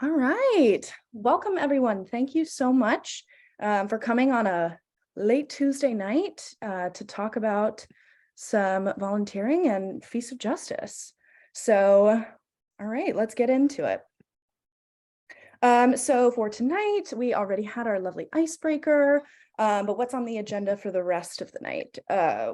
All right. Welcome, everyone. Thank you so much for coming on a late Tuesday night to talk about some volunteering and Feast of Justice. So, all right, let's get into it. So for tonight, we already had our lovely icebreaker, but what's on the agenda for the rest of the night?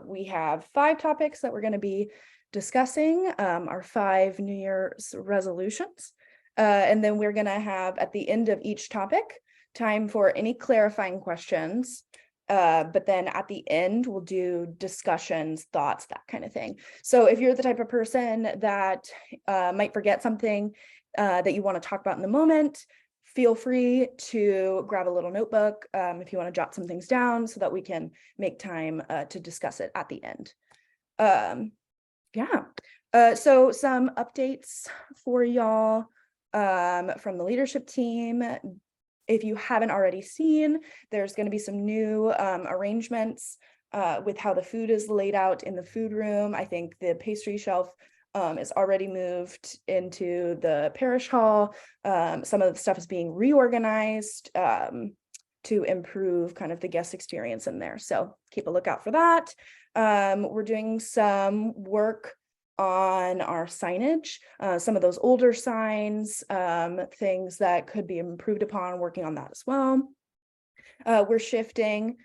We have 5 topics that we're going to be discussing, our 5 New Year's resolutions. And then we're going to have at the end of each topic time for any clarifying questions. But then at the end, we'll do discussions, thoughts, that kind of thing. So if you're the type of person that might forget something that you want to talk about in the moment, feel free to grab a little notebook if you want to jot some things down so that we can make time to discuss it at the end. So some updates for y'all from the leadership team. If you haven't already seen, there's going to be some new arrangements with how the food is laid out in the food room. I think the pastry shelf is already moved into the parish hall. Some of the stuff is being reorganized to improve kind of the guest experience in there. So keep a lookout for that. We're doing some work on our signage, some of those older signs, things that could be improved upon, working on that as well. We're shifting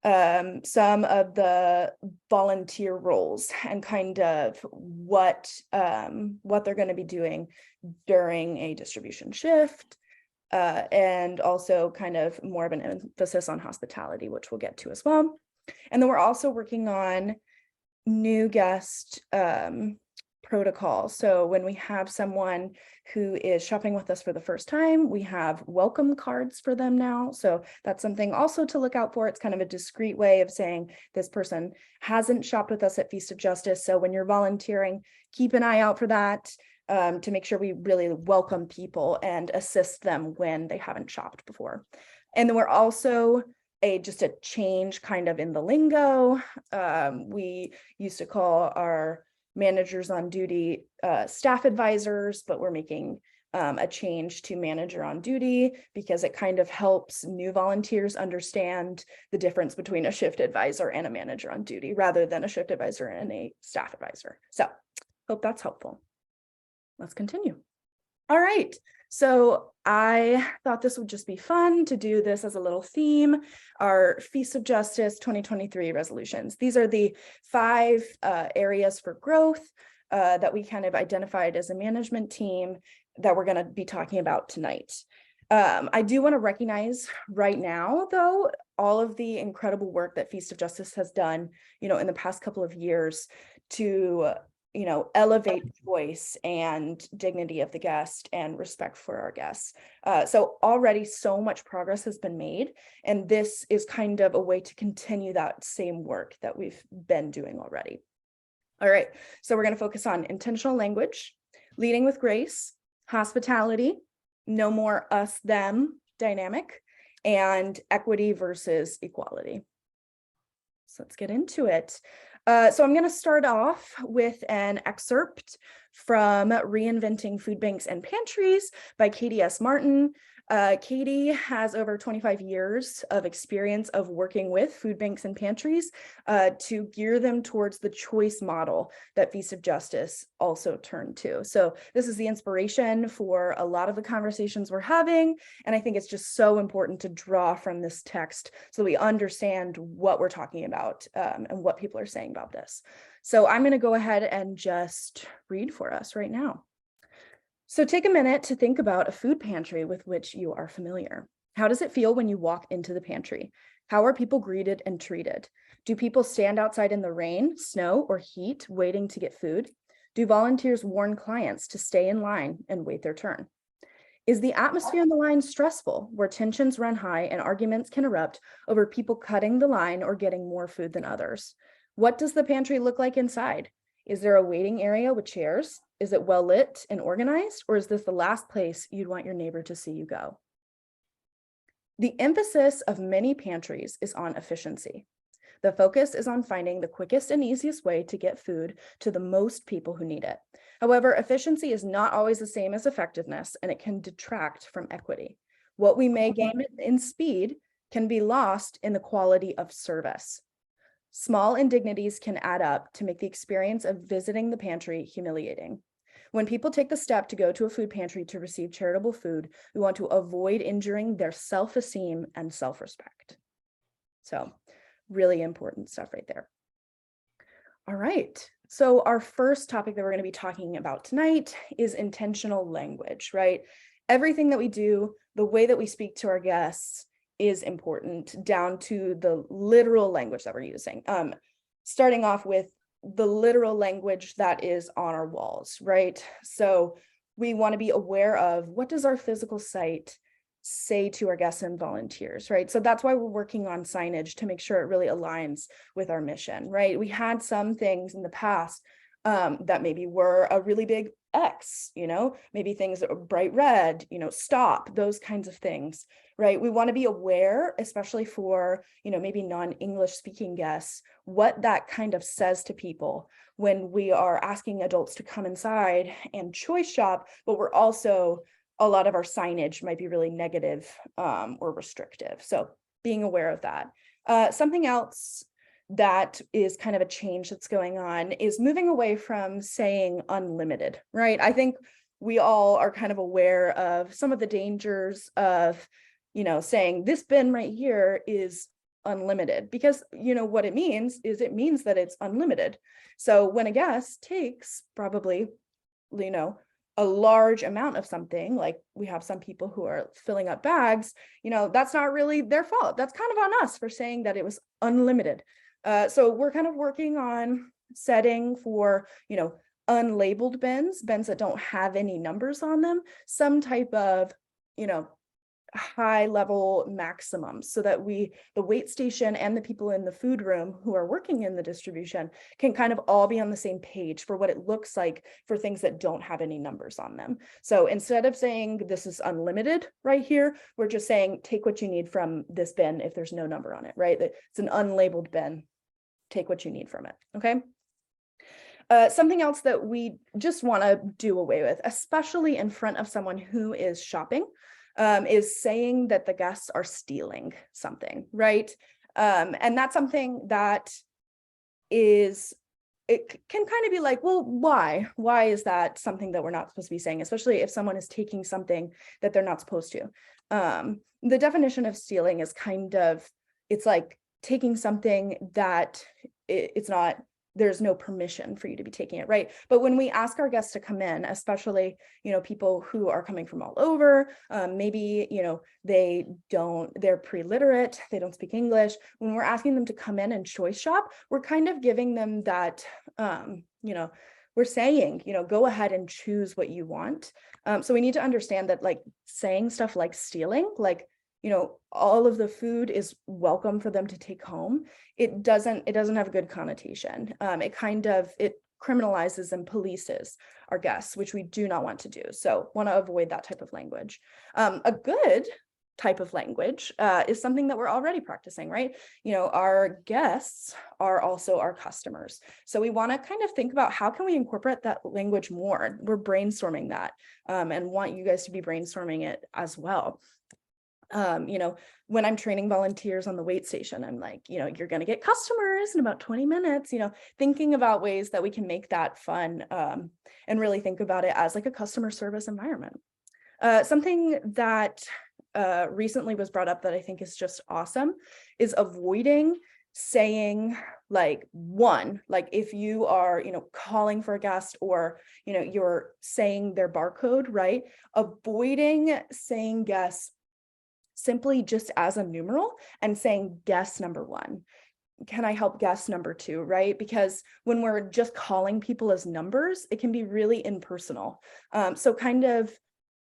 some of the volunteer roles and kind of what they're going to be doing during a distribution shift, and also kind of more of an emphasis on hospitality, which we'll get to as well. And then we're also working on new guest protocol. So when we have someone who is shopping with us for the first time, we have welcome cards for them now. So that's something also to look out for. It's kind of a discreet way of saying this person hasn't shopped with us at Feast of Justice. So when you're volunteering, keep an eye out for that to make sure we really welcome people and assist them when they haven't shopped before. And then we're also just a change kind of in the lingo. We used to call our managers on duty staff advisors, but we're making a change to manager on duty because it kind of helps new volunteers understand the difference between a shift advisor and a manager on duty rather than a shift advisor and a staff advisor. So hope that's helpful. Let's continue. All right. So I thought this would just be fun to do this as a little theme, our Feast of Justice 2023 resolutions. These are the 5 areas for growth that we kind of identified as a management team that we're going to be talking about tonight. I do want to recognize right now, though, all of the incredible work that Feast of Justice has done, in the past couple of years to elevate voice and dignity of the guest and respect for our guests. So already so much progress has been made, and this is kind of a way to continue that same work that we've been doing already. All right, so we're going to focus on intentional language, leading with grace, hospitality, no more us, them dynamic, and equity versus equality. So let's get into it. So I'm going to start off with an excerpt from Reinventing Food Banks and Pantries by Katie S. Martin. Katie has over 25 years of experience of working with food banks and pantries to gear them towards the choice model that Feast of Justice also turned to. So this is the inspiration for a lot of the conversations we're having, and I think it's just so important to draw from this text so we understand what we're talking about and what people are saying about this. So I'm going to go ahead and just read for us right now. So take a minute to think about a food pantry with which you are familiar. How does it feel when you walk into the pantry? How are people greeted and treated? Do people stand outside in the rain, snow, or heat waiting to get food? Do volunteers warn clients to stay in line and wait their turn? Is the atmosphere in the line stressful, where tensions run high and arguments can erupt over people cutting the line or getting more food than others? What does the pantry look like inside? Is there a waiting area with chairs? Is it well lit and organized, or is this the last place you'd want your neighbor to see you go? The emphasis of many pantries is on efficiency. The focus is on finding the quickest and easiest way to get food to the most people who need it. However, efficiency is not always the same as effectiveness, and it can detract from equity. What we may gain in speed can be lost in the quality of service. Small indignities can add up to make the experience of visiting the pantry humiliating. When people take the step to go to a food pantry to receive charitable food, we want to avoid injuring their self-esteem and self-respect. So, really important stuff right there. All right. So our first topic that we're going to be talking about tonight is intentional language, right? Everything that we do, the way that we speak to our guests is important, down to the literal language that we're using. Starting off with the literal language that is on our walls, right? So we want to be aware of, what does our physical site say to our guests and volunteers, right? So that's why we're working on signage, to make sure it really aligns with our mission, right? We had some things in the past that maybe were a really big X, maybe things that were bright red, stop, those kinds of things, right? We want to be aware, especially for, maybe non-English speaking guests, what that kind of says to people when we are asking adults to come inside and choice shop, but we're also, a lot of our signage might be really negative or restrictive. So being aware of that. Something else that is kind of a change that's going on is moving away from saying unlimited, right? I think we all are kind of aware of some of the dangers of, saying this bin right here is unlimited, because, what it means is it means that it's unlimited. So when a guest takes probably, a large amount of something, like we have some people who are filling up bags, that's not really their fault. That's kind of on us for saying that it was unlimited. So we're kind of working on setting for, unlabeled bins that don't have any numbers on them, some type of, high level maximums, so that the wait station and the people in the food room who are working in the distribution can kind of all be on the same page for what it looks like for things that don't have any numbers on them. So instead of saying this is unlimited right here, we're just saying take what you need from this bin if there's no number on it, right? It's an unlabeled bin. Take what you need from it. Okay. Something else that we just want to do away with, especially in front of someone who is shopping, is saying that the guests are stealing something, right? And that's something that it can kind of be like, well, why? Why is that something that we're not supposed to be saying, especially if someone is taking something that they're not supposed to? The definition of stealing is it's like taking something that it's not, there's no permission for you to be taking it, right? But when we ask our guests to come in, especially, people who are coming from all over, maybe, they're pre-literate, they don't speak English. When we're asking them to come in and choice shop, we're kind of giving them that, we're saying, go ahead and choose what you want. So we need to understand that, like, saying stuff like stealing, like, all of the food is welcome for them to take home. It doesn't have a good connotation. It criminalizes and polices our guests, which we do not want to do. So want to avoid that type of language. A good type of language is something that we're already practicing, right? Our guests are also our customers. So we want to kind of think about, how can we incorporate that language more? We're brainstorming that and want you guys to be brainstorming it as well. When I'm training volunteers on the wait station, I'm like, you're going to get customers in about 20 minutes, thinking about ways that we can make that fun and really think about it as like a customer service environment. Something that recently was brought up that I think is just awesome is avoiding saying like one, like if you are, calling for a guest, or, you're saying their barcode, right? Avoiding saying guests simply just as a numeral and saying guest number 1. Can I help guest number 2, right? Because when we're just calling people as numbers, it can be really impersonal. So kind of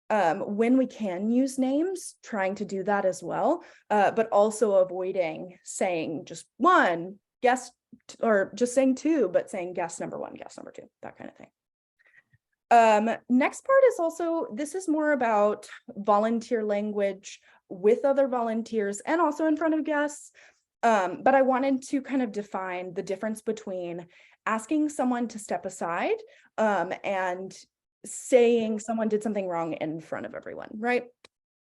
when we can use names, trying to do that as well, but also avoiding saying just 1 guest, or just saying 2, but saying guest number 1, guest number 2, that kind of thing. Next part is also, this is more about volunteer language with other volunteers and also in front of guests. But I wanted to kind of define the difference between asking someone to step aside and saying someone did something wrong in front of everyone, right?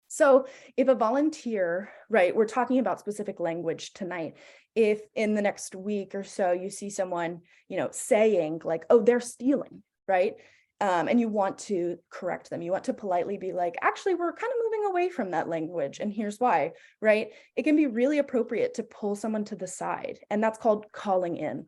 So if a volunteer, right, we're talking about specific language tonight. If in the next week or so you see someone, saying like, oh, they're stealing, right? And you want to correct them. You want to politely be like, actually, we're kind of moving away from that language. And here's why, right? It can be really appropriate to pull someone to the side. And that's called calling in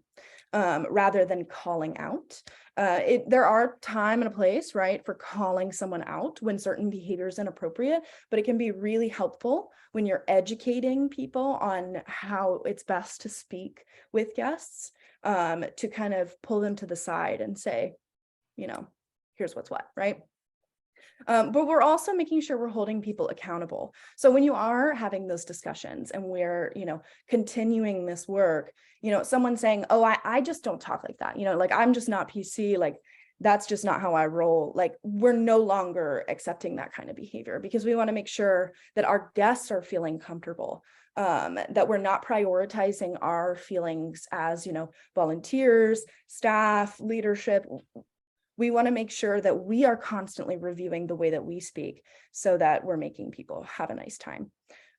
rather than calling out. There are time and a place, right, for calling someone out when certain behavior is inappropriate, but it can be really helpful when you're educating people on how it's best to speak with guests to kind of pull them to the side and say, here's what's what, right? But we're also making sure we're holding people accountable. So when you are having those discussions and we're, continuing this work, someone saying, oh, I just don't talk like that, like I'm just not PC, like that's just not how I roll. Like we're no longer accepting that kind of behavior because we want to make sure that our guests are feeling comfortable, that we're not prioritizing our feelings as, volunteers, staff, leadership. We want to make sure that we are constantly reviewing the way that we speak so that we're making people have a nice time.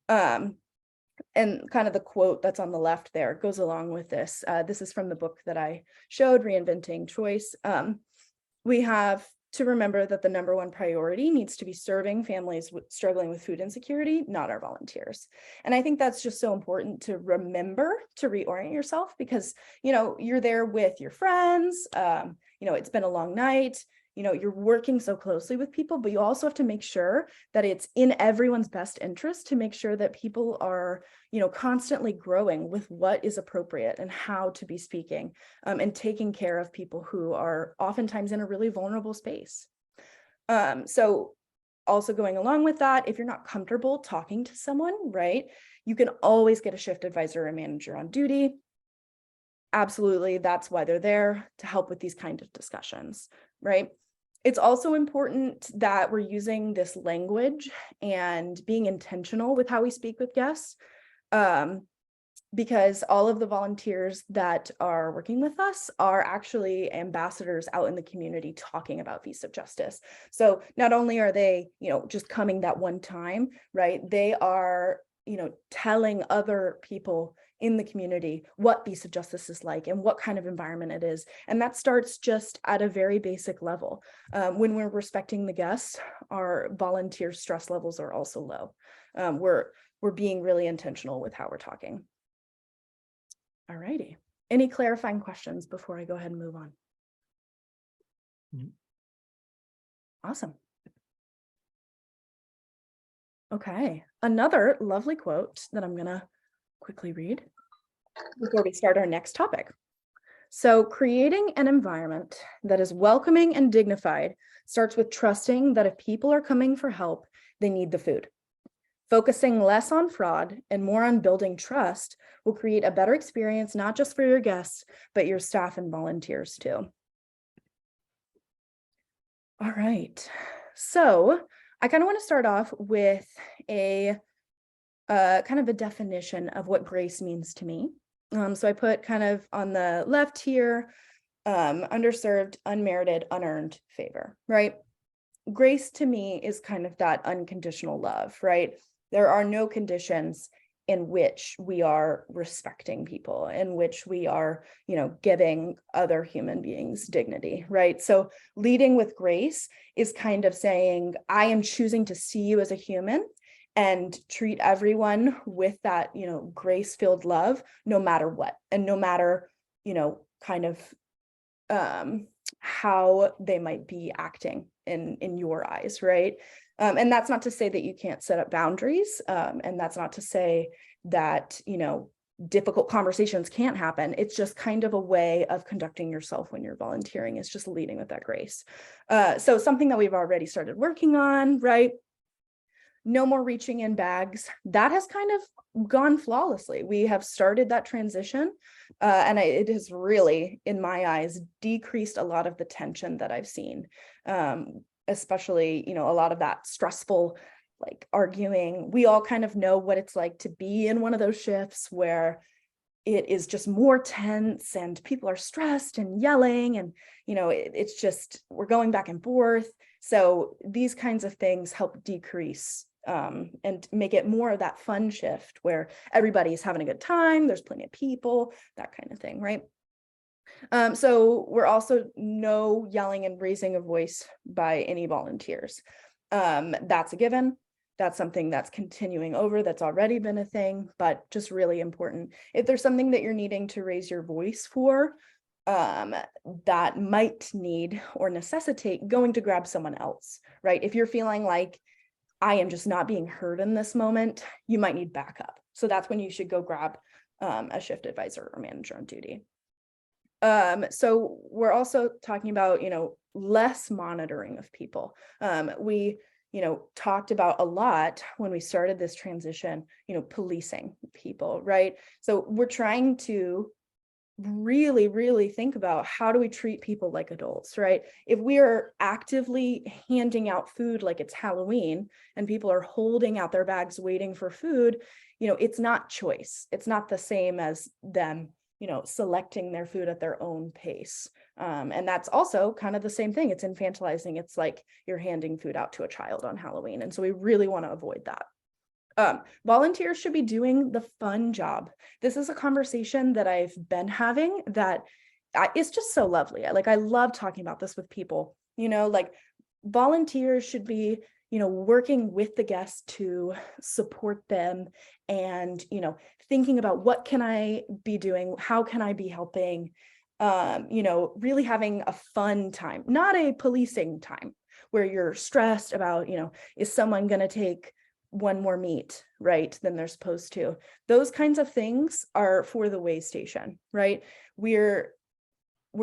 And kind of the quote that's on the left there goes along with this. This is from the book that I showed, Reinventing Choice. We have to remember that the number one priority needs to be serving families struggling with food insecurity, not our volunteers. And I think that's just so important to remember to reorient yourself because, you're there with your friends, it's been a long night, you're working so closely with people, but you also have to make sure that it's in everyone's best interest to make sure that people are, constantly growing with what is appropriate and how to be speaking and taking care of people who are oftentimes in a really vulnerable space. So also going along with that, if you're not comfortable talking to someone, right, you can always get a shift advisor or manager on duty. Absolutely, that's why they're there, to help with these kind of discussions, right? It's also important that we're using this language and being intentional with how we speak with guests, because all of the volunteers that are working with us are actually ambassadors out in the community talking about Feast of Justice. So not only are they, just coming that one time, right? They are, telling other people in the community what Feast of Justice is like and what kind of environment it is. And that starts just at a very basic level. When we're respecting the guests, our volunteer stress levels are also low. We're being really intentional with how we're talking. All righty. Any clarifying questions before I go ahead and move on? Awesome. Okay, another lovely quote that I'm gonna quickly read before we start our next topic. So creating an environment that is welcoming and dignified starts with trusting that if people are coming for help, they need the food. Focusing less on fraud and more on building trust will create a better experience, not just for your guests, but your staff and volunteers too. All right, so I kind of want to start off with a kind of a definition of what grace means to me. So I put kind of on the left here, underserved, unmerited, unearned favor, right? Grace to me is kind of that unconditional love, right? There are no conditions in which we are respecting people, in which we are, giving other human beings dignity, right? So leading with grace is kind of saying, I am choosing to see you as a human and treat everyone with that, grace-filled love, no matter what, and no matter, kind of how they might be acting in your eyes, right? And that's not to say that you can't set up boundaries, and that's not to say that, difficult conversations can't happen. It's just kind of a way of conducting yourself when you're volunteering. It's just leading with that grace. So something that we've already started working on, right? No more reaching in bags. That has kind of gone flawlessly. We have started that transition, and it has really, in my eyes, decreased a lot of the tension that I've seen, especially, a lot of that stressful, like arguing. We all kind of know what it's like to be in one of those shifts where it is just more tense and people are stressed and yelling, and it's just, we're going back and forth. So these kinds of things help decrease and make it more of that fun shift where everybody's having a good time, there's plenty of people, that kind of thing, right? So we're also no yelling and raising a voice by any volunteers. That's a given. That's something that's continuing over, that's already been a thing, but just really important. If there's something that you're needing to raise your voice for, that might need or necessitate going to grab someone else, right? If you're feeling like I am just not being heard in this moment, you might need backup. So that's when you should go grab a shift advisor or manager on duty. So we're also talking about, less monitoring of people. We, talked about a lot when we started this transition, policing people, right? So we're trying to really, really think about how do we treat people like adults, right? If we are actively handing out food like it's Halloween and people are holding out their bags waiting for food, it's not choice. It's not the same as them selecting their food at their own pace. And that's also kind of the same thing. It's infantilizing. It's like you're handing food out to a child on Halloween. And so we really want to avoid that. Volunteers should be doing the fun job. This is a conversation that I've been having that it's just so lovely. I love talking about this with people, like volunteers should be working with the guests to support them and, thinking about what can I be doing? How can I be helping? Really having a fun time, not a policing time where you're stressed about, is someone going to take one more meat, right, than they're supposed to. Those kinds of things are for the way station, right? We're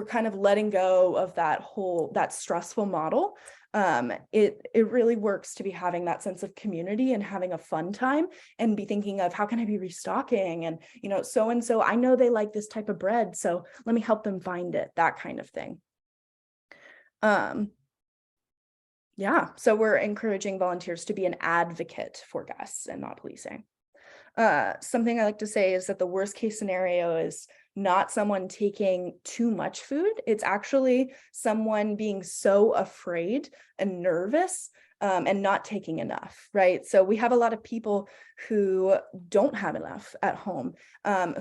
kind of letting go of that stressful model. It really works to be having that sense of community and having a fun time and be thinking of how can I be restocking, and so and so I know they like this type of bread, so let me help them find it, that kind of thing. Yeah, so we're encouraging volunteers to be an advocate for guests and not policing. Something I like to say is that the worst case scenario is not someone taking too much food. It's actually someone being so afraid and nervous and not taking enough, right? So we have a lot of people who don't have enough at home,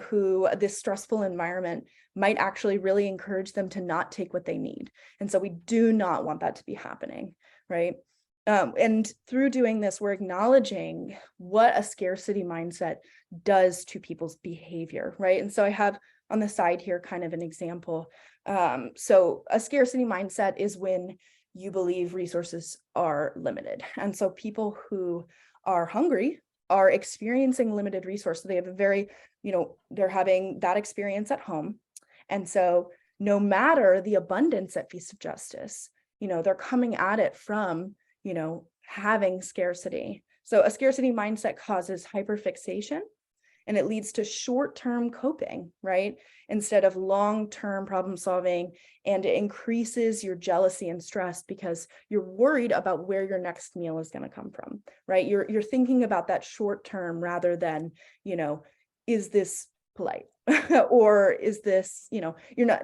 who this stressful environment might actually really encourage them to not take what they need. And so we do not want that to be happening, right? And through doing this, we're acknowledging what a scarcity mindset does to people's behavior, right? And so I have on the side here kind of an example. So a scarcity mindset is when you believe resources are limited. And so people who are hungry are experiencing limited resources. They have a very, they're having that experience at home. And so no matter the abundance at Feast of Justice, they're coming at it from having scarcity. So a scarcity mindset causes hyperfixation and it leads to short-term coping, right? Instead of long-term problem solving, and it increases your jealousy and stress because you're worried about where your next meal is going to come from, right? You're thinking about that short term rather than, is this polite? Or is this,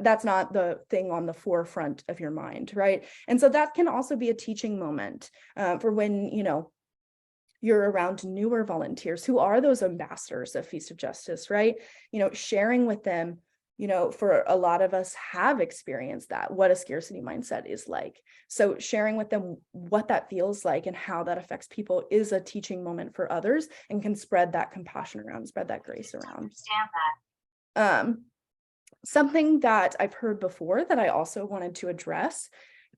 that's not the thing on the forefront of your mind, right? And so that can also be a teaching moment for when, you're around newer volunteers who are those ambassadors of Feast of Justice, right? Sharing with them, for a lot of us have experienced that, what a scarcity mindset is like. So sharing with them what that feels like and how that affects people is a teaching moment for others and can spread that compassion around, spread that grace around. Understand that. Something that I've heard before that I also wanted to address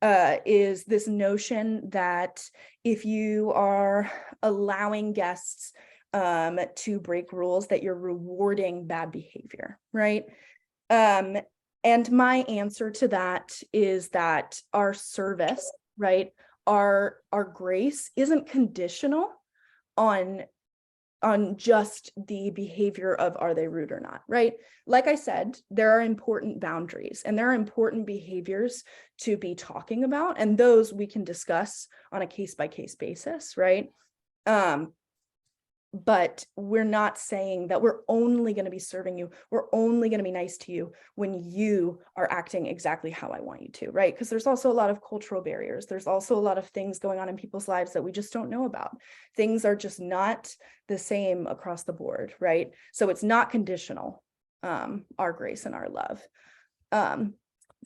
is this notion that if you are allowing guests to break rules, that you're rewarding bad behavior, right? And my answer to that is that our service, right, our grace isn't conditional on just the behavior of are they rude or not, right? Like I said, there are important boundaries and there are important behaviors to be talking about, and those we can discuss on a case-by-case basis, right? But we're not saying that we're only going to be serving you. We're only going to be nice to you when you are acting exactly how I want you to, right? Because there's also a lot of cultural barriers. There's also a lot of things going on in people's lives that we just don't know about. Things are just not the same across the board, right? So it's not conditional, our grace and our love.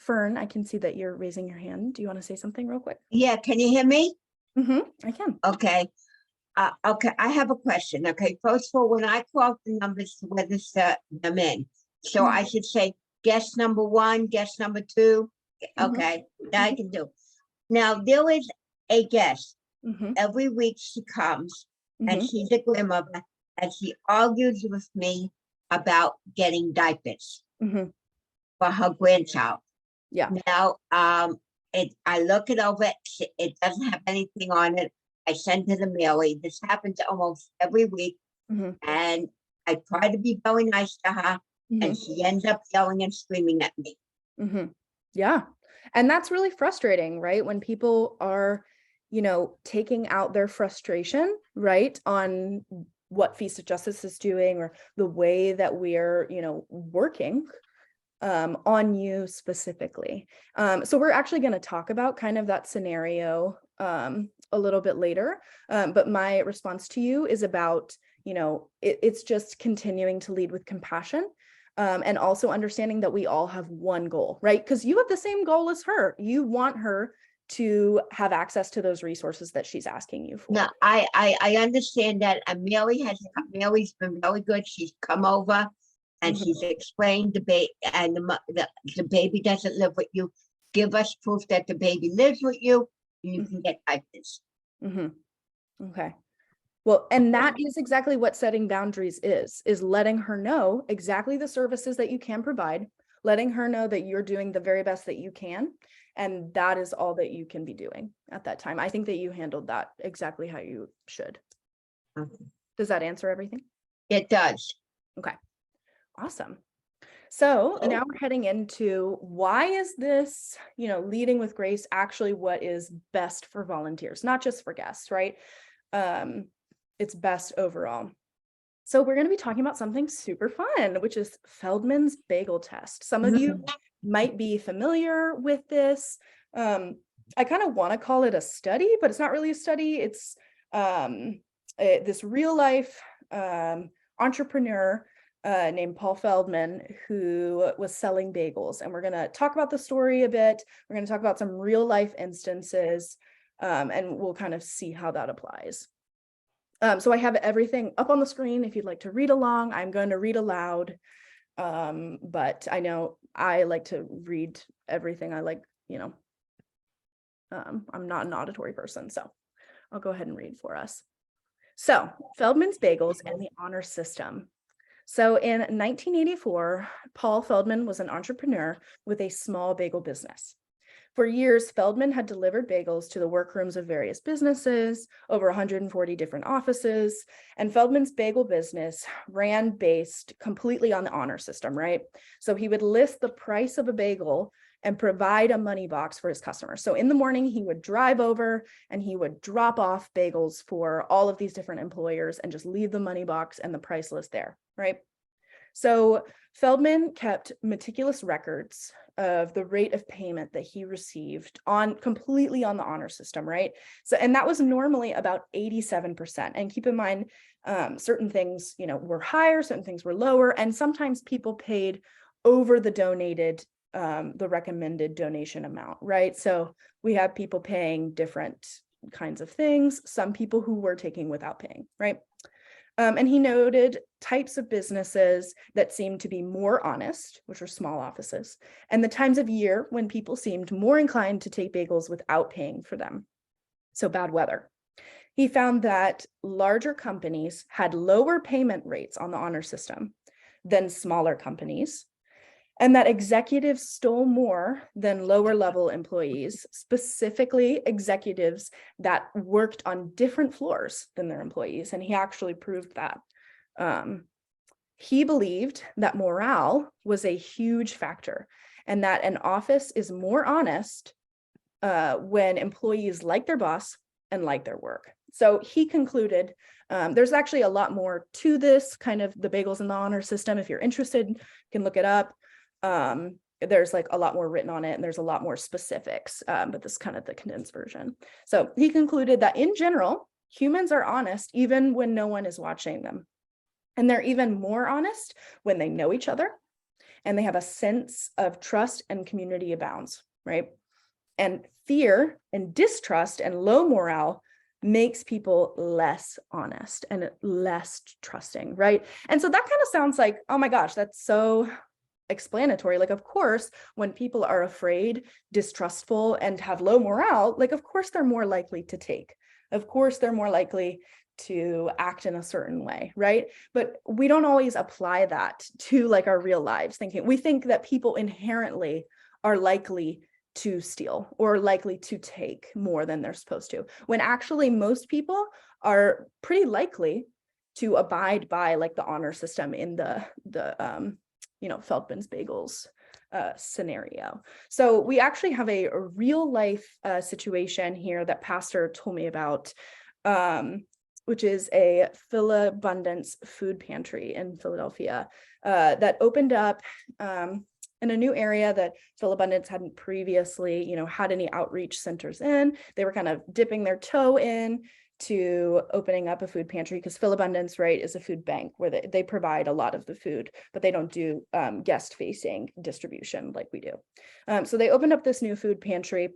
Fern, I can see that you're raising your hand. Do you want to say something real quick? Yeah, can you hear me? I can. Okay. Okay, I have a question. Okay, first of all, when I call the numbers to register them in, so I should say guest number one, guest number two. Okay, that I can do. Now, there is a guest. Every week she comes and she's a grandmother and she argues with me about getting diapers for her grandchild. Yeah. Now, I look it over, it doesn't have anything on it. I send to the mailie. This happens almost every week. And I try to be very nice to her, and she ends up yelling and screaming at me. Yeah. And that's really frustrating, right? When people are, taking out their frustration, right, on what Feast of Justice is doing or the way that we're, working on you specifically. So we're actually going to talk about kind of that scenario a little bit later. But my response to you is about, it's just continuing to lead with compassion. And also understanding that we all have one goal, right? Because you have the same goal as her. You want her to have access to those resources that she's asking you for. No, I understand that. And Millie's been very good. She's come over and she's explained the baby, and the baby doesn't live with you. Give us proof that the baby lives with you, and you can get diapers. Okay. Well, and that is exactly what setting boundaries is letting her know exactly the services that you can provide, letting her know that you're doing the very best that you can. And that is all that you can be doing at that time. I think that you handled that exactly how you should. Does that answer everything? It does. Okay. Awesome. So now we're heading into why is this, leading with grace actually what is best for volunteers, not just for guests, right? It's best overall. So we're going to be talking about something super fun, which is Feldman's bagel test. Some of you might be familiar with this. I kind of want to call it a study, but it's not really a study. It's this real life entrepreneur named Paul Feldman, who was selling bagels. And we're going to talk about the story a bit. We're going to talk about some real life instances, and we'll kind of see how that applies. So I have everything up on the screen. If you'd like to read along, I'm going to read aloud. But I know I like to read everything. I like, I'm not an auditory person, so I'll go ahead and read for us. So Feldman's Bagels and the Honor System. So in 1984, Paul Feldman was an entrepreneur with a small bagel business. For years, Feldman had delivered bagels to the workrooms of various businesses, over 140 different offices, and Feldman's bagel business ran based completely on the honor system, right? So he would list the price of a bagel and provide a money box for his customers. So in the morning, he would drive over and he would drop off bagels for all of these different employers and just leave the money box and the price list there, right? So Feldman kept meticulous records of the rate of payment that he received completely on the honor system, right? So, and that was normally about 87%. And keep in mind, certain things, were higher, certain things were lower, and sometimes people paid over the the recommended donation amount, right? So we have people paying different kinds of things, some people who were taking without paying, right? And he noted types of businesses that seemed to be more honest, which are small offices, and the times of year when people seemed more inclined to take bagels without paying for them. So bad weather. He found that larger companies had lower payment rates on the honor system than smaller companies, and that executives stole more than lower level employees, specifically executives that worked on different floors than their employees. And he actually proved that. He believed that morale was a huge factor and that an office is more honest when employees like their boss, and like their work. So he concluded, there's actually a lot more to this, kind of the bagels in the honor system. If you're interested, you can look it up. There's like a lot more written on it, and there's a lot more specifics, but this is kind of the condensed version. So he concluded that in general, humans are honest even when no one is watching them. And they're even more honest when they know each other and they have a sense of trust and community abounds, right? And fear and distrust and low morale makes people less honest and less trusting, right? And so that kind of sounds like, oh my gosh, that's so explanatory. Like, of course, when people are afraid, distrustful, and have low morale, like, of course, they're more likely to take. Of course, they're more likely to act in a certain way, right? But we don't always apply that to like our real lives thinking. We think that people inherently are likely to steal or likely to take more than they're supposed to, when actually most people are pretty likely to abide by like the honor system in the Feldman's Bagels scenario. So we actually have a real life situation here that Pastor told me about, which is a Philabundance food pantry in Philadelphia that opened up in a new area that Philabundance hadn't previously, had any outreach centers in. They were kind of dipping their toe in to opening up a food pantry, because Philabundance, right, is a food bank where they provide a lot of the food, but they don't do guest-facing distribution like we do. So they opened up this new food pantry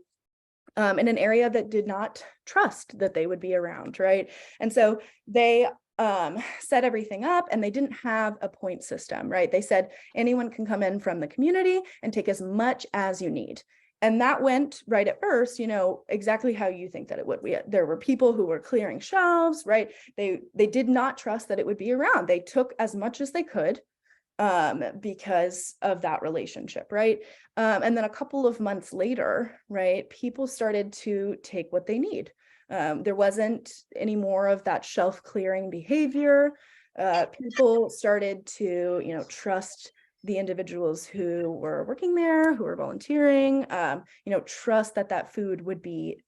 in an area that did not trust that they would be around, right? And so they set everything up, and they didn't have a point system, right? They said anyone can come in from the community and take as much as you need. And that went right at first, exactly how you think that it would. There were people who were clearing shelves, right? They did not trust that it would be around. They took as much as they could because of that relationship, right? And then a couple of months later, right, people started to take what they need. There wasn't any more of that shelf clearing behavior. People started to, trust the individuals who were working there, who were volunteering, trust that food would be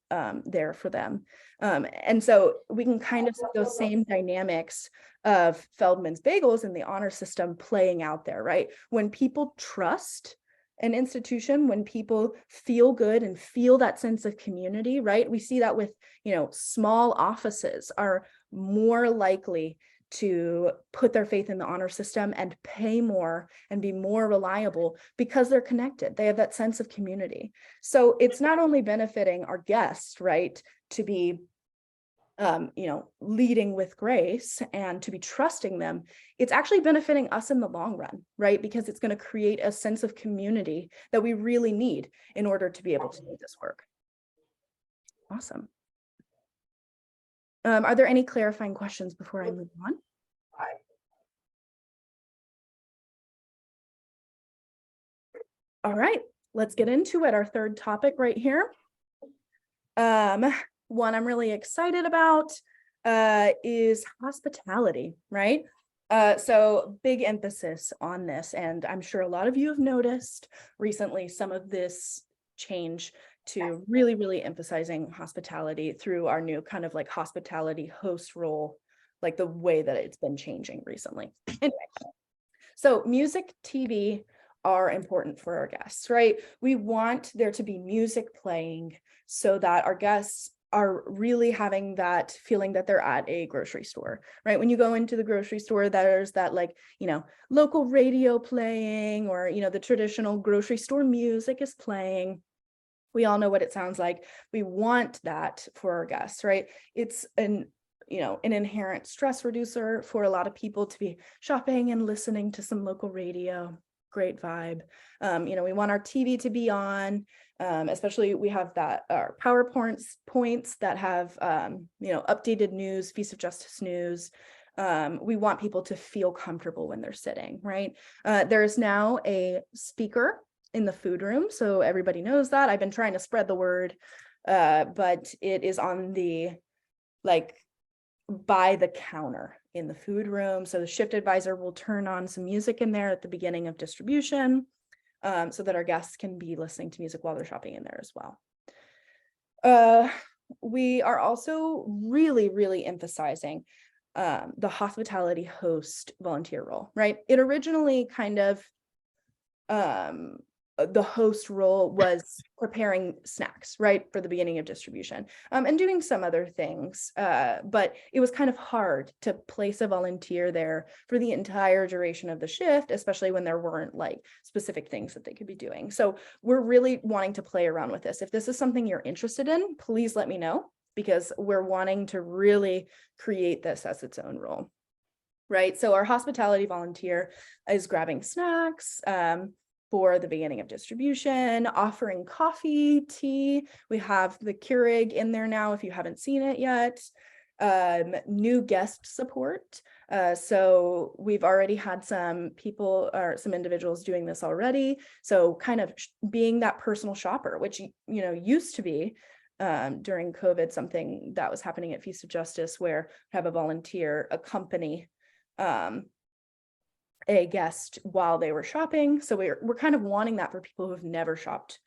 there for them. And so we can kind of see those same dynamics of Feldman's Bagels and the honor system playing out there, right? When people trust an institution, when people feel good and feel that sense of community, right? We see that with, small offices are more likely to put their faith in the honor system and pay more and be more reliable because they're connected. They have that sense of community. So it's not only benefiting our guests, right, to be leading with grace and to be trusting them, it's actually benefiting us in the long run, right? Because it's going to create a sense of community that we really need in order to be able to do this work. Awesome. Are there any clarifying questions before I move on? All right, let's get into it. Our third topic right here. One I'm really excited about is hospitality, right? So big emphasis on this, and I'm sure a lot of you have noticed recently some of this change to really, really emphasizing hospitality through our new kind of like hospitality host role, like the way that it's been changing recently. Anyway, so music, TV are important for our guests, right? We want there to be music playing so that our guests are really having that feeling that they're at a grocery store, right? When you go into the grocery store, there's that like, local radio playing, or, the traditional grocery store music is playing. We all know what it sounds like. We want that for our guests, right? It's an inherent stress reducer for a lot of people to be shopping and listening to some local radio. Great vibe. We want our TV to be on, especially we have that our points that have, updated news, Feast of Justice news. We want people to feel comfortable when they're sitting, right? There's now a speaker in the food room, so everybody knows that. I've been trying to spread the word, but it is on the by the counter in the food room. So the shift advisor will turn on some music in there at the beginning of distribution, so that our guests can be listening to music while they're shopping in there as well. we are also really, really emphasizing the hospitality host volunteer role, right? It originally kind of the host role was preparing snacks, right, for the beginning of distribution, and doing some other things. But it was kind of hard to place a volunteer there for the entire duration of the shift, especially when there weren't like specific things that they could be doing. So we're really wanting to play around with this. If this is something you're interested in, please let me know, because we're wanting to really create this as its own role. Right. So our hospitality volunteer is grabbing snacks for the beginning of distribution, offering coffee, tea. We have the Keurig in there now if you haven't seen it yet. New guest support. So we've already had some people or some individuals doing this already. So kind of being that personal shopper, which, used to be during COVID, something that was happening at Feast of Justice, where have a volunteer accompany a guest while they were shopping. So we're kind of wanting that for people who've never shopped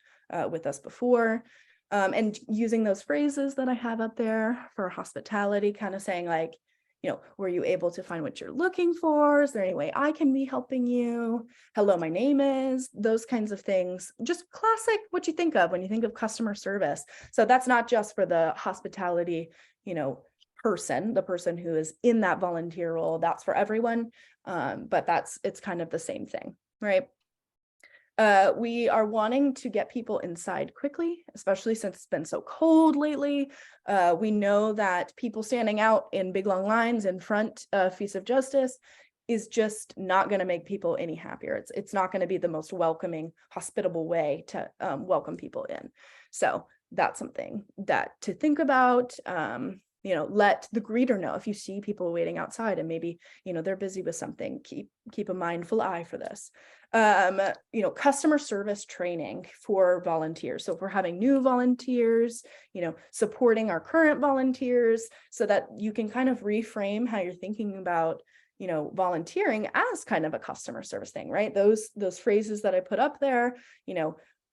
with us before. And using those phrases that I have up there for hospitality, kind of saying like, were you able to find what you're looking for? Is there any way I can be helping you? Hello, my name is, those kinds of things. Just classic what you think of when you think of customer service. So that's not just for the hospitality, the person who is in that volunteer role, that's for everyone. But it's kind of the same thing, right? We are wanting to get people inside quickly, especially since it's been so cold lately. We know that people standing out in big long lines in front of Feast of Justice is just not going to make people any happier. It's not going to be the most welcoming, hospitable way to welcome people in. So that's something that to think about. Let the greeter know if you see people waiting outside and maybe, they're busy with something, keep a mindful eye for this. Customer service training for volunteers. So if we're having new volunteers, supporting our current volunteers so that you can kind of reframe how you're thinking about, volunteering as kind of a customer service thing, right? Those phrases that I put up there,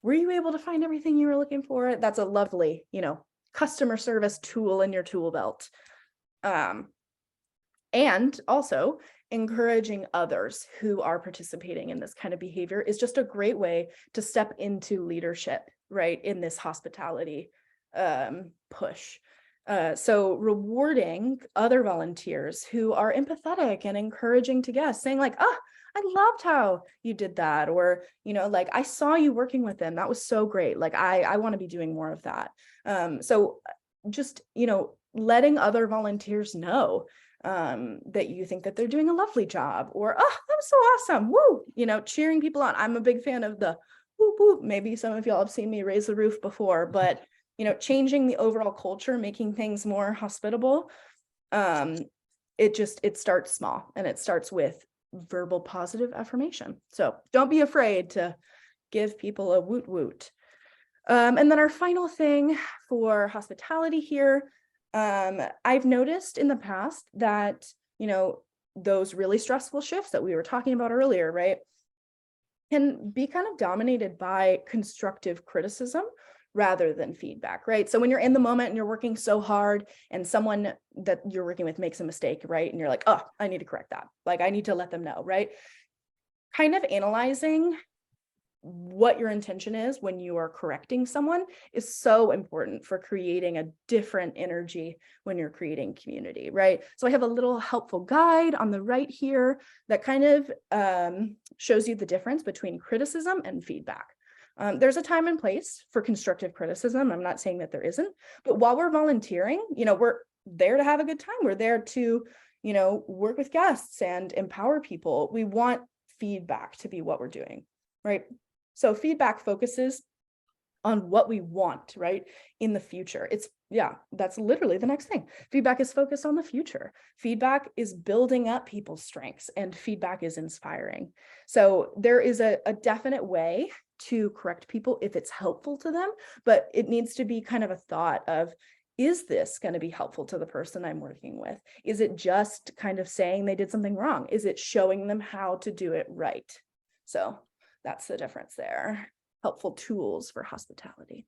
were you able to find everything you were looking for? That's a lovely, customer service tool in your tool belt. And also encouraging others who are participating in this kind of behavior is just a great way to step into leadership, right, in this hospitality push. So rewarding other volunteers who are empathetic and encouraging to guests, saying like, oh, I loved how you did that. Or, like, I saw you working with them. That was so great. Like, I want to be doing more of that. So just, letting other volunteers know that you think that they're doing a lovely job, or, oh, that was so awesome. Woo, cheering people on. I'm a big fan of the whoop, whoop. Maybe some of y'all have seen me raise the roof before, but, changing the overall culture, making things more hospitable. It starts small, and it starts with verbal positive affirmation. So don't be afraid to give people a woot woot. And then our final thing for hospitality here, I've noticed in the past that, those really stressful shifts that we were talking about earlier, right, can be kind of dominated by constructive criticism rather than feedback, right? So when you're in the moment and you're working so hard and someone that you're working with makes a mistake, right? And you're like, oh, I need to correct that. Like, I need to let them know, right? Kind of analyzing what your intention is when you are correcting someone is so important for creating a different energy when you're creating community, right? So I have a little helpful guide on the right here that kind of shows you the difference between criticism and feedback. There's a time and place for constructive criticism. I'm not saying that there isn't, but while we're volunteering, we're there to have a good time. We're there to, work with guests and empower people. We want feedback to be what we're doing, right? So feedback focuses on what we want, right, in the future. That's literally the next thing. Feedback is focused on the future. Feedback is building up people's strengths, and feedback is inspiring. So there is a definite way to correct people if it's helpful to them, but it needs to be kind of a thought of, is this going to be helpful to the person I'm working with? Is it just kind of saying they did something wrong? Is it showing them how to do it right? So that's the difference there. Helpful tools for hospitality.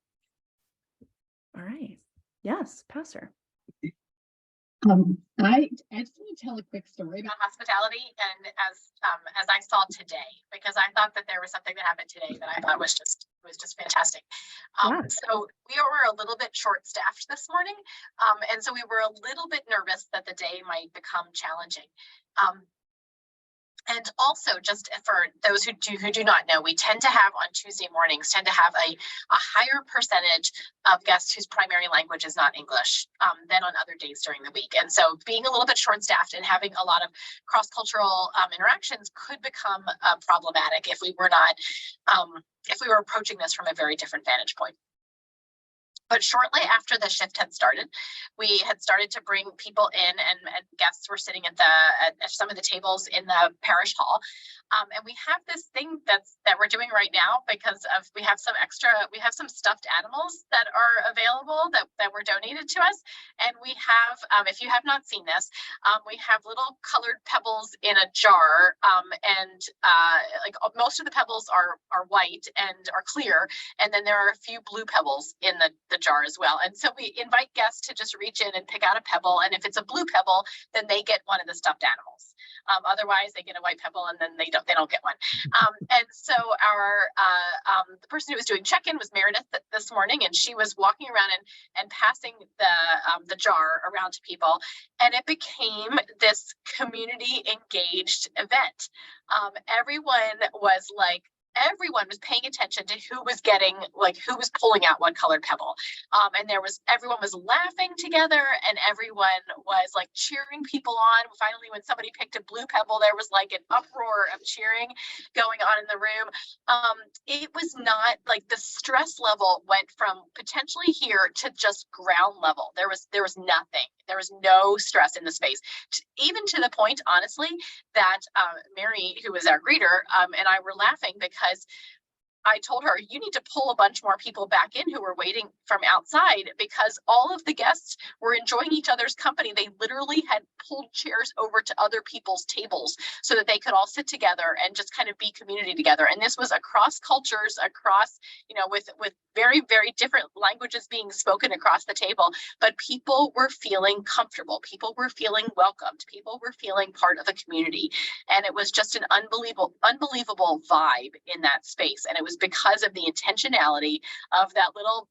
All right. Yes, Pastor. I just want to tell a quick story about hospitality, and as I saw today, because I thought that there was something that happened today that I thought was just fantastic. Yeah. So we were a little bit short staffed this morning, and so we were a little bit nervous that the day might become challenging. And also, just for those who do not know, we tend to have on Tuesday mornings a higher percentage of guests whose primary language is not English than on other days during the week. And so being a little bit short-staffed and having a lot of cross-cultural interactions could become problematic if we were not if we were approaching this from a very different vantage point. But shortly after the shift had started, we had started to bring people in, and guests were sitting at some of the tables in the parish hall. And we have this thing that we're doing right now because we have some stuffed animals that are available that were donated to us. And we have, if you have not seen this, we have little colored pebbles in a jar, and like most of the pebbles are white and are clear, and then there are a few blue pebbles in the jar as well. And so we invite guests to just reach in and pick out a pebble, and if it's a blue pebble, then they get one of the stuffed animals. Otherwise, they get a white pebble, and then they don't get one. And so the person who was doing check-in was Meredith this morning, and she was walking around and passing the jar around to people, and it became this community engaged event. Everyone was paying attention to who was pulling out what colored pebble. And everyone was laughing together, and everyone was like cheering people on. Finally, when somebody picked a blue pebble, there was like an uproar of cheering going on in the room. It was not like the stress level went from potentially here to just ground level. There was nothing. There was no stress in the space, even to the point, honestly, that Mary, who was our greeter, and I were laughing because I told her, you need to pull a bunch more people back in who were waiting from outside, because all of the guests were enjoying each other's company. They literally had pulled chairs over to other people's tables so that they could all sit together and just kind of be community together. And this was across cultures, with very, very different languages being spoken across the table. But people were feeling comfortable. People were feeling welcomed. People were feeling part of the community. And it was just an unbelievable vibe in that space. And it was because of the intentionality of that little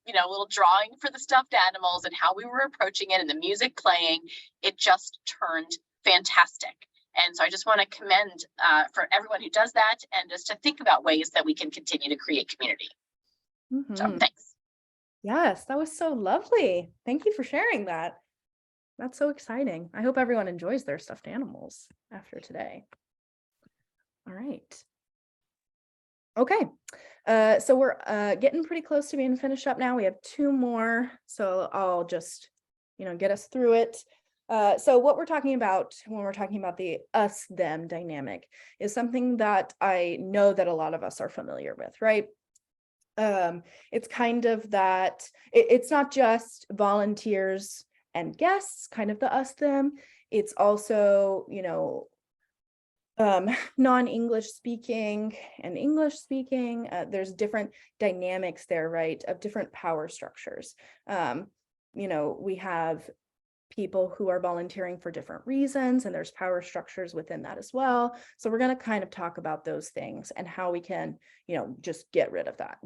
drawing for the stuffed animals and how we were approaching it and the music playing. It just turned fantastic. And so I just want to commend for everyone who does that, and just to think about ways that we can continue to create community. Mm-hmm. So thanks. Yes, that was so lovely. Thank you for sharing that. That's so exciting. I hope everyone enjoys their stuffed animals after today. All right. Okay. So we're getting pretty close to being finished up now. We have 2 more, so I'll just, get us through it. So what we're talking about when we're talking about the us-them dynamic is something that I know that a lot of us are familiar with, right? It's kind of that it's not just volunteers and guests, kind of the us-them. It's also, non-English speaking and English speaking. There's different dynamics there, right, of different power structures. We have people who are volunteering for different reasons, and there's power structures within that as well. So we're going to kind of talk about those things and how we can, just get rid of that,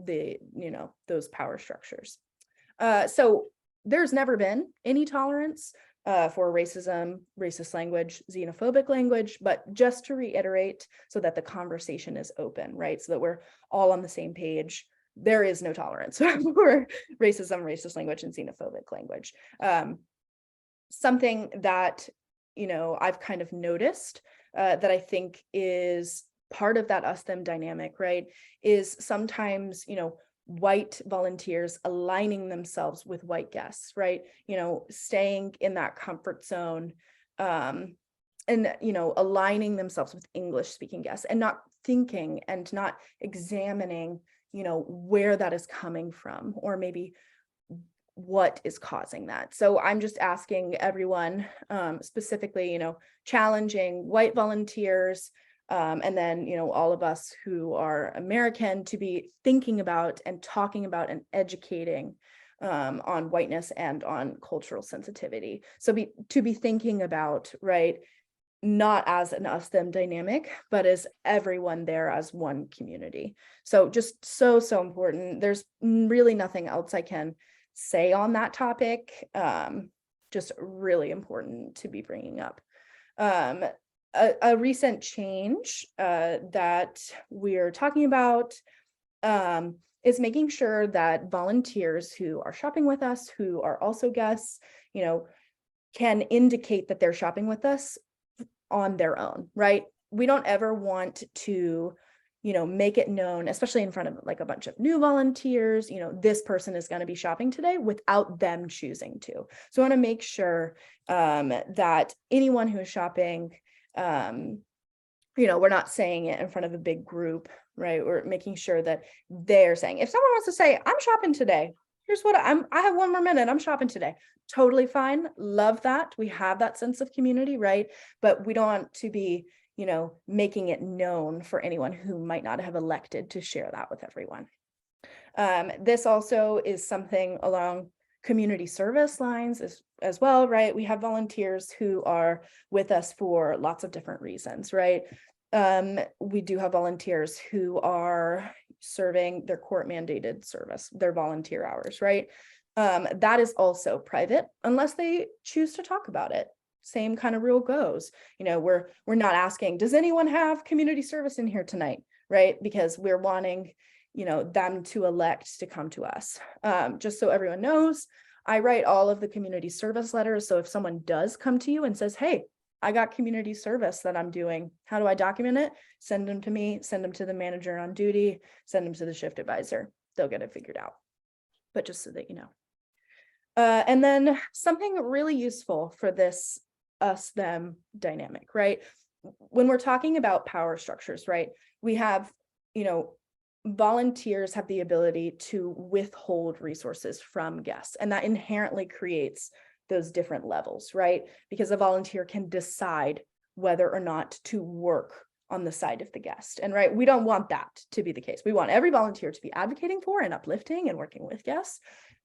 those power structures. So there's never been any tolerance for racism, racist language, xenophobic language, but just to reiterate so that the conversation is open, right? So that we're all on the same page. There is no tolerance for racism, racist language, and xenophobic language. Something that, I've kind of noticed that I think is part of that us-them dynamic, right, is sometimes, white volunteers aligning themselves with white guests, right, staying in that comfort zone, and, aligning themselves with English speaking guests, and not thinking and not examining, where that is coming from, or maybe what is causing that. So I'm just asking everyone, specifically, challenging white volunteers, and then, all of us who are American, to be thinking about and talking about and educating on whiteness and on cultural sensitivity. So to be thinking about, right, not as an us them dynamic, but as everyone there as one community. So just so important. There's really nothing else I can say on that topic. Just really important to be bringing up. A recent change that we're talking about is making sure that volunteers who are shopping with us, who are also guests, can indicate that they're shopping with us on their own, right? We don't ever want to, make it known, especially in front of like a bunch of new volunteers, this person is going to be shopping today without them choosing to. So I want to make sure that anyone who is shopping, we're not saying it in front of a big group, right? We're making sure that they're saying, if someone wants to say, I'm shopping today, here's what I have 1 more minute, I'm shopping today. Totally fine. Love that. We have that sense of community, right? But we don't want to be, making it known for anyone who might not have elected to share that with everyone. This also is something along community service lines as well, right? We have volunteers who are with us for lots of different reasons, right? We do have volunteers who are serving their court mandated service, their volunteer hours, right? That is also private unless they choose to talk about it. Same kind of rule goes. We're not asking, does anyone have community service in here tonight, right? Because we're wanting, them to elect to come to us. Just so everyone knows, I write all of the community service letters. So if someone does come to you and says, hey, I got community service that I'm doing, how do I document it? Send them to me, send them to the manager on duty, send them to the shift advisor. They'll get it figured out. But just so that you know. And then something really useful for this us-them dynamic, right? When we're talking about power structures, right? We have, volunteers have the ability to withhold resources from guests, and that inherently creates those different levels, right? Because a volunteer can decide whether or not to work on the side of the guest. And right, we don't want that to be the case. We want every volunteer to be advocating for and uplifting and working with guests.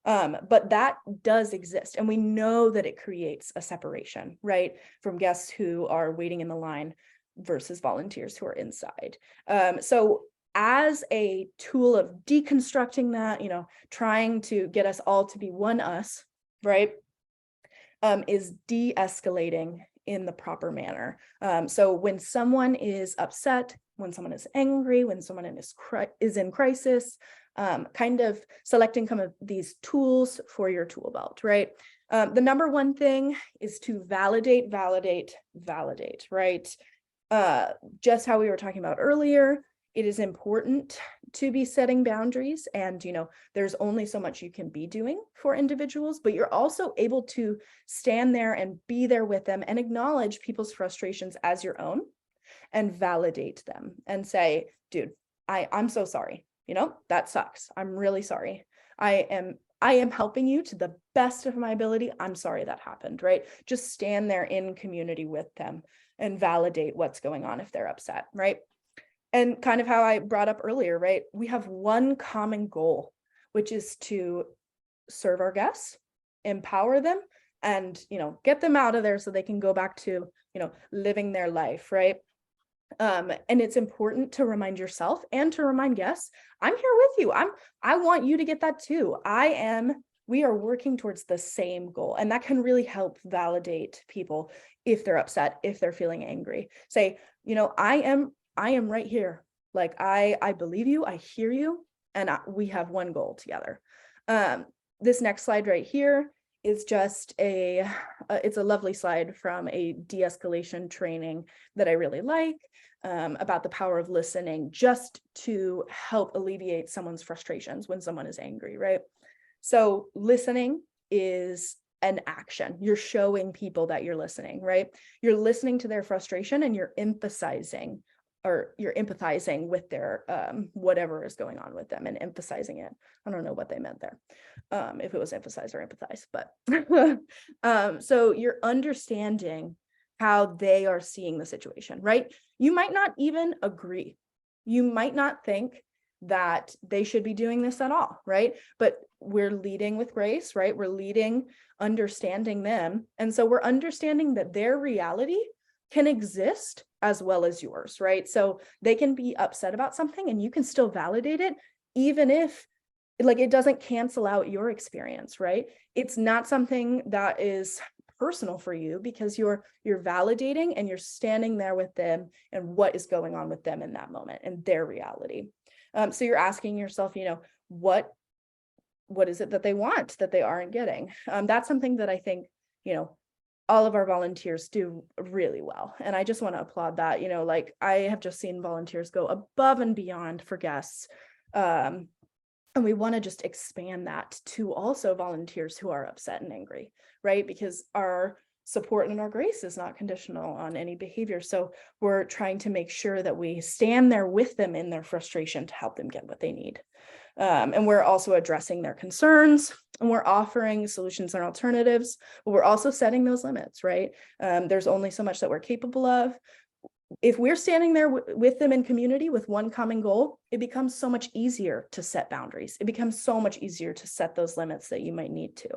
But that does exist. And we know that it creates a separation, right? From guests who are waiting in the line versus volunteers who are inside. So as a tool of deconstructing that, trying to get us all to be one us, right? Is de-escalating in the proper manner. So when someone is upset, when someone is angry, when someone is in crisis, kind of selecting some of these tools for your tool belt, right? The number one thing is to validate, right? Just how we were talking about earlier, it is important to be setting boundaries, and there's only so much you can be doing for individuals, but you're also able to stand there and be there with them and acknowledge people's frustrations as your own and validate them and say, dude, I'm so sorry. That sucks. I'm really sorry. I am helping you to the best of my ability. I'm sorry that happened, right? Just stand there in community with them and validate what's going on if they're upset, right? And kind of how I brought up earlier, right? We have one common goal, which is to serve our guests, empower them, and, get them out of there so they can go back to, living their life, right? And it's important to remind yourself and to remind guests, I'm here with you. I want you to get that too. We are working towards the same goal. And that can really help validate people if they're upset, if they're feeling angry. Say, I am right here. Like, I believe you, I hear you, and we have one goal together. This next slide right here is just it's a lovely slide from a de-escalation training that I really like, about the power of listening just to help alleviate someone's frustrations when someone is angry, right? So listening is an action. You're showing people that you're listening, right? You're listening to their frustration and you're empathizing with their whatever is going on with them and emphasizing it. I don't know what they meant there, if it was emphasize or empathize, but so you're understanding how they are seeing the situation, right? You might not even agree. You might not think that they should be doing this at all, right? But we're leading with grace, right? We're leading, understanding them. And so we're understanding that their reality can exist as well as yours, right? So they can be upset about something and you can still validate it, even if like it doesn't cancel out your experience, right? It's not something that is personal for you because you're validating and you're standing there with them and what is going on with them in that moment and their reality. So you're asking yourself, what is it that they want that they aren't getting? That's something that I think, all of our volunteers do really well. And I just want to applaud that. Like I have just seen volunteers go above and beyond for guests. And we want to just expand that to also volunteers who are upset and angry, right? Because our support and our grace is not conditional on any behavior. So we're trying to make sure that we stand there with them in their frustration to help them get what they need. And we're also addressing their concerns and we're offering solutions and alternatives, but we're also setting those limits, right? There's only so much that we're capable of. If we're standing there with them in community with one common goal, it becomes so much easier to set boundaries. It becomes so much easier to set those limits that you might need to.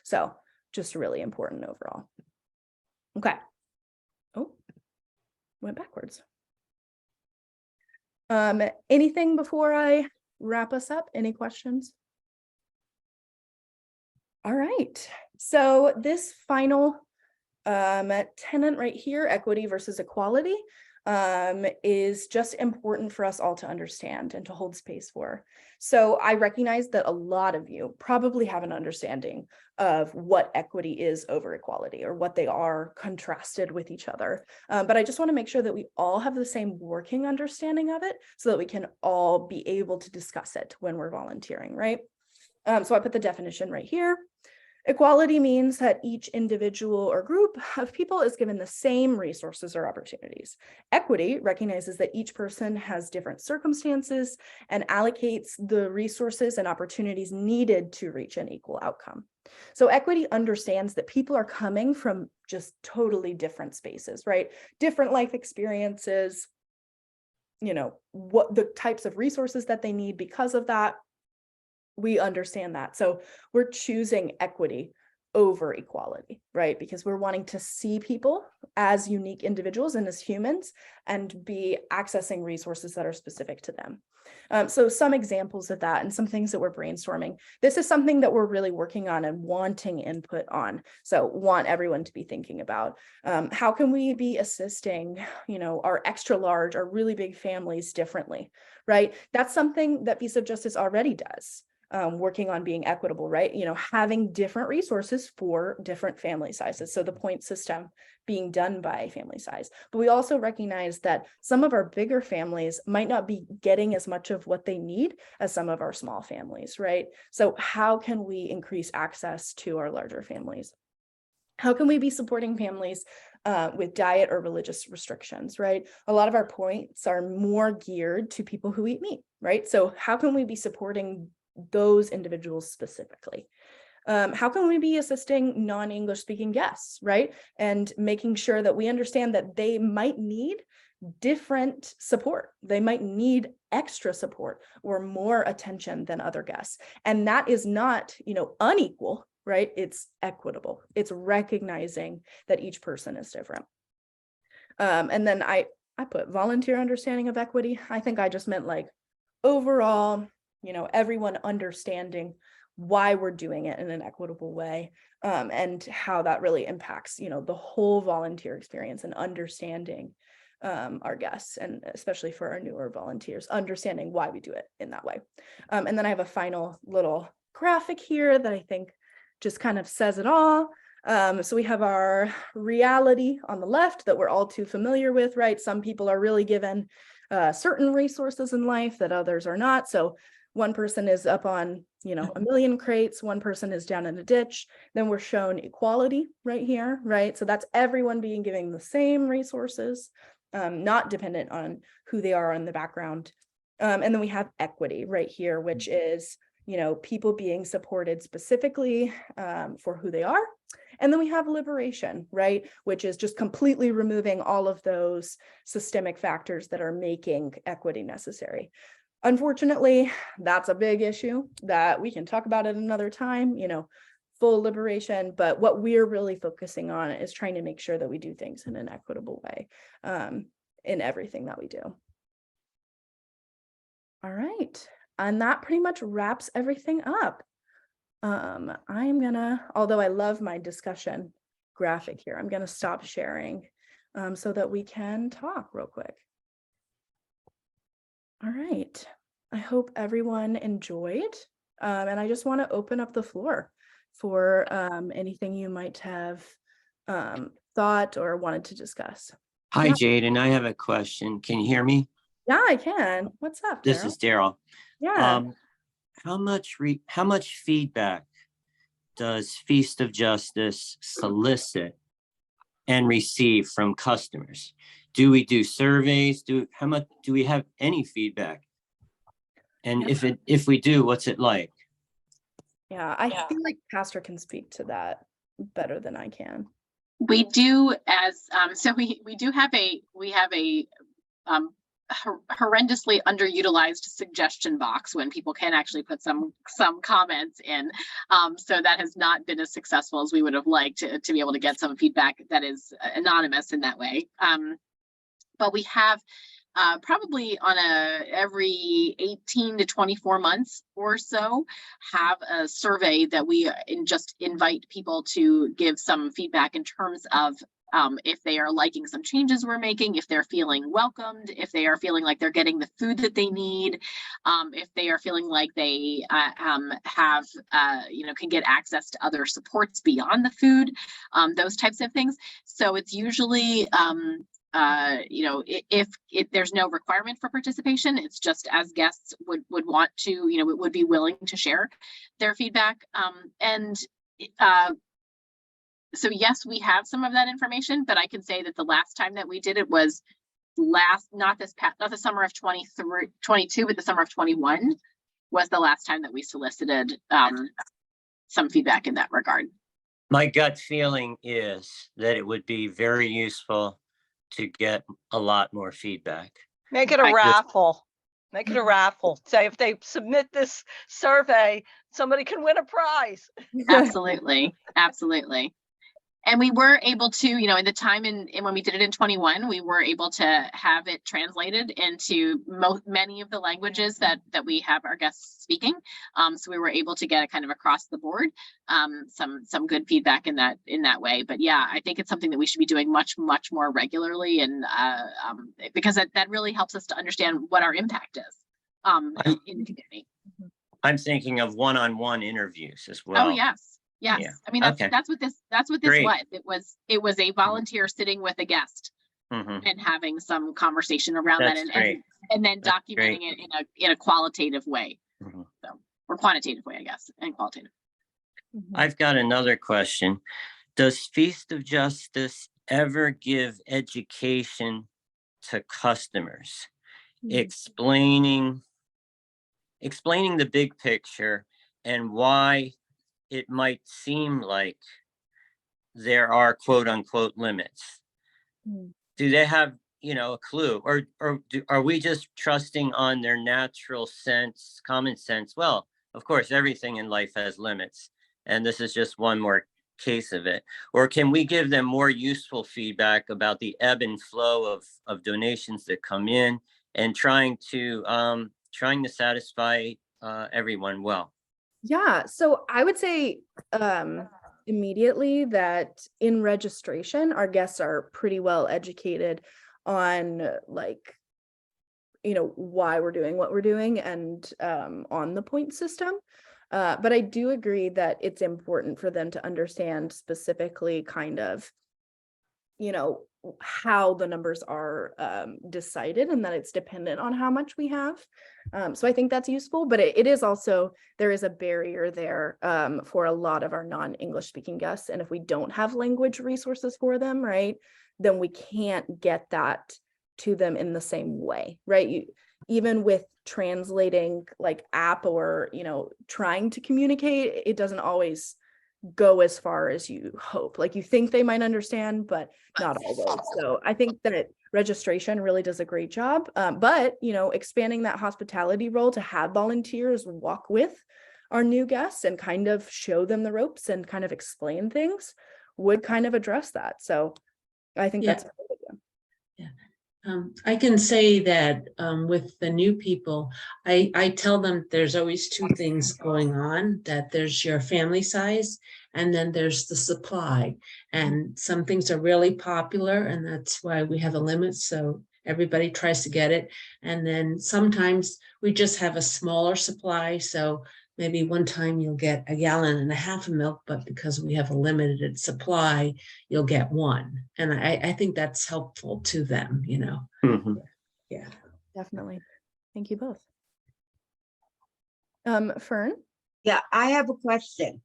So just really important overall. Okay. Oh, went backwards. Anything before I wrap us up? Any questions? All right. So this final tenet right here, equity versus equality, is just important for us all to understand and to hold space for. So I recognize that a lot of you probably have an understanding of what equity is over equality or what they are contrasted with each other. But I just want to make sure that we all have the same working understanding of it so that we can all be able to discuss it when we're volunteering, right? So I put the definition right here. Equality means that each individual or group of people is given the same resources or opportunities. Equity recognizes that each person has different circumstances and allocates the resources and opportunities needed to reach an equal outcome. So equity understands that people are coming from just totally different spaces, right? Different life experiences, what the types of resources that they need because of that. We understand that. So we're choosing equity over equality, right? Because we're wanting to see people as unique individuals and as humans and be accessing resources that are specific to them. So some examples of that and some things that we're brainstorming. This is something that we're really working on and wanting input on. So want everyone to be thinking about. How can we be assisting, our extra large, our really big families differently, right? That's something that Piece of Justice already does. Working on being equitable, right? Having different resources for different family sizes. So the point system being done by family size. But we also recognize that some of our bigger families might not be getting as much of what they need as some of our small families, right? So how can we increase access to our larger families? How can we be supporting families with diet or religious restrictions, right? A lot of our points are more geared to people who eat meat, right? So how can we be supporting those individuals specifically? How can we be assisting non-English speaking guests, right? And making sure that we understand that they might need different support. They might need extra support or more attention than other guests. And that is not, unequal, right? It's equitable. It's recognizing that each person is different. And then I put volunteer understanding of equity. I think I just meant like overall, everyone understanding why we're doing it in an equitable way, and how that really impacts, the whole volunteer experience and understanding our guests, and especially for our newer volunteers, understanding why we do it in that way. And then I have a final little graphic here that I think just kind of says it all. So we have our reality on the left that we're all too familiar with, right? Some people are really given certain resources in life that others are not. So one person is up on, a million crates, one person is down in a ditch. Then we're shown equality right here, right? So that's everyone being given the same resources, not dependent on who they are in the background. And then we have equity right here, which is, people being supported specifically for who they are. And then we have liberation, right? Which is just completely removing all of those systemic factors that are making equity necessary. Unfortunately, that's a big issue that we can talk about at another time, full liberation. But what we're really focusing on is trying to make sure that we do things in an equitable way in everything that we do. All right. And that pretty much wraps everything up. I'm gonna, although I love my discussion graphic here, I'm gonna stop sharing so that we can talk real quick. All right. I hope everyone enjoyed. And I just want to open up the floor for anything you might have thought or wanted to discuss. Hi, Yeah. Jaden. I have a question. Can you hear me? Yeah, I can. What's up, This Daryl? is Daryl. Yeah. How much feedback does Feast of Justice solicit and receive from customers? Do we do surveys? How much do we have any feedback? And Yeah. if we do, what's it like? Yeah, I feel like Pastor can speak to that better than I can. We do so we do have a horrendously underutilized suggestion box when people can actually put some comments in. So that has not been as successful as we would have liked to be able to get some feedback that is anonymous in that way. But we have probably on every 18 to 24 months or so have a survey that we just invite people to give some feedback in terms of if they are liking some changes we're making, if they're feeling welcomed, if they are feeling like they're getting the food that they need, if they are feeling like they have, can get access to other supports beyond the food, those types of things. So it's usually, if there's no requirement for participation, it's just as guests would want to, would be willing to share their feedback. So yes, we have some of that information, but I can say that the last time that we did it was not the summer of 22, but the summer of 21 was the last time that we solicited some feedback in that regard. My gut feeling is that it would be very useful to get a lot more feedback. Make it a raffle. Make it a raffle. Say if they submit this survey, somebody can win a prize. Absolutely. Absolutely. And we were able to, in the time and when we did it in 21, we were able to have it translated into many of the languages that we have our guests speaking. So we were able to get a kind of across the board, some good feedback in that way. But yeah, I think it's something that we should be doing much, much more regularly, and because that really helps us to understand what our impact is in the community. I'm thinking of one-on-one interviews as well. Oh yes. Yes. Yeah. I mean, that's what this Great. was. It was a volunteer sitting with a guest and having some conversation around that and then documenting it in a qualitative way. So, or quantitative way, I guess, and qualitative. I've got another question. Does Feast of Justice ever give education to customers, explaining the big picture and why it might seem like there are quote unquote limits? Do they have, a clue, or are we just trusting on their natural sense, common sense? Well, of course, everything in life has limits, and this is just one more case of it. Or can we give them more useful feedback about the ebb and flow of donations that come in, and trying to satisfy everyone well? Yeah, so I would say immediately that in registration, our guests are pretty well educated on why we're doing what we're doing and on the point system. But I do agree that it's important for them to understand specifically kind of, how the numbers are decided, and that it's dependent on how much we have. So I think that's useful, but it is also, there is a barrier there for a lot of our non-English speaking guests. And if we don't have language resources for them, right, then we can't get that to them in the same way, right? Even with translating like app or, trying to communicate, it doesn't always go as far as you hope. Like you think they might understand, but not always. So I think that registration really does a great job. But, you know, expanding that hospitality role to have volunteers walk with our new guests and kind of show them the ropes and kind of explain things would kind of address that. So I think Yeah. that's a good idea. I can say that with the new people, I tell them there's always two things going on, that there's your family size and then there's the supply. And some things are really popular and that's why we have a limit. So everybody tries to get it. And then sometimes we just have a smaller supply. So maybe one time you'll get 1.5 gallons of milk, but because we have a limited supply, you'll get one. And I think that's helpful to them, you know. Mhm. Yeah. Definitely. Thank you both. Fern? Yeah, I have a question.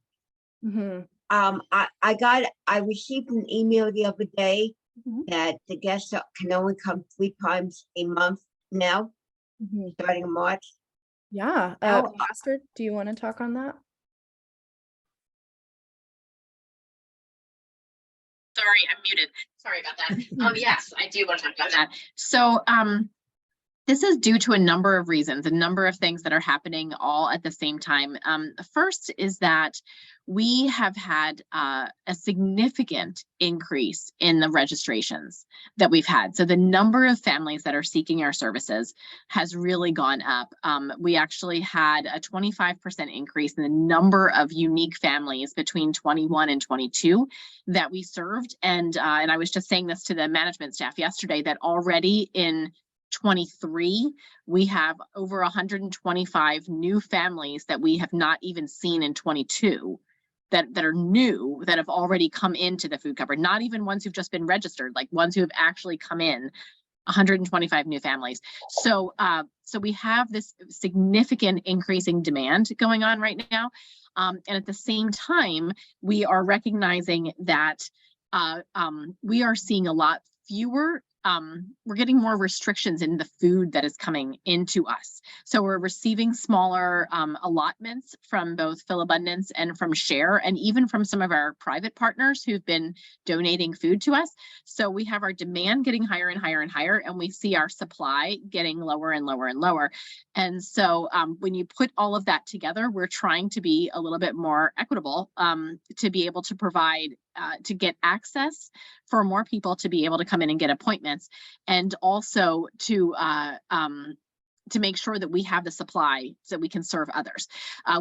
Mhm. I received an email the other day Mhm. that the guests can only come 3 times a month now, Mhm. starting in March. Yeah. Now- Pastor, do you want to talk on that? Sorry, I'm muted. Sorry about that. Yes, I do want to talk about that. So, this is due to a number of reasons, a number of things that are happening all at the same time. The first is that we have had a significant increase in the registrations that we've had. So the number of families that are seeking our services has really gone up. We actually had a 25% increase in the number of unique families between 21 and 22 that we served. And I was just saying this to the management staff yesterday, that already in 23, we have over 125 new families that we have not even seen in 22 that are new, that have already come into the food cupboard, not even ones who've just been registered, like ones who have actually come in. 125 new families. So we have this significant increasing demand going on right now. And at the same time, we are recognizing that we are seeing a lot fewer, we're getting more restrictions in the food that is coming into us. So we're receiving smaller allotments from both Fill Abundance and from Share, and even from some of our private partners who've been donating food to us. So we have our demand getting higher and higher and higher, and we see our supply getting lower and lower and lower. And so when you put all of that together, we're trying to be a little bit more equitable to be able to provide, to get access for more people to be able to come in and get appointments, and also to make sure that we have the supply so we can serve others.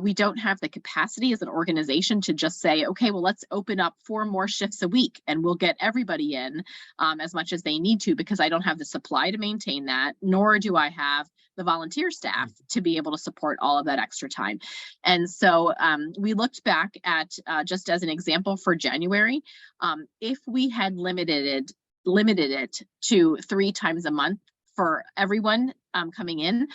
We don't have the capacity as an organization to just say, okay, well, let's open up 4 more shifts a week and we'll get everybody in as much as they need to, because I don't have the supply to maintain that, nor do I have the volunteer staff to be able to support all of that extra time. And so we looked back at, just as an example for January, if we had limited it to 3 times a month for everyone coming in,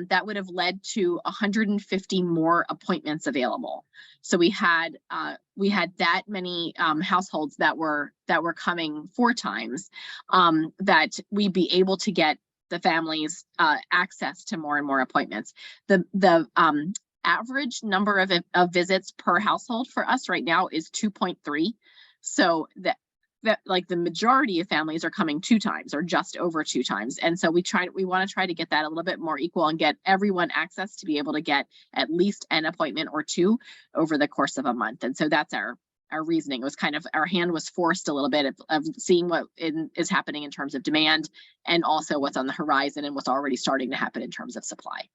that would have led to 150 more appointments available. So we had that many households that were coming 4 times, that we'd be able to get the families access to more and more appointments. The average number of visits per household for us right now is 2.3. So that like the majority of families are coming 2 times or just over 2 times. And so we want to try to get that a little bit more equal and get everyone access to be able to get at least an appointment or 2 over the course of a month. And so that's our reasoning. It was kind of, our hand was forced a little bit of seeing what is happening in terms of demand, and also what's on the horizon and what's already starting to happen in terms of supply.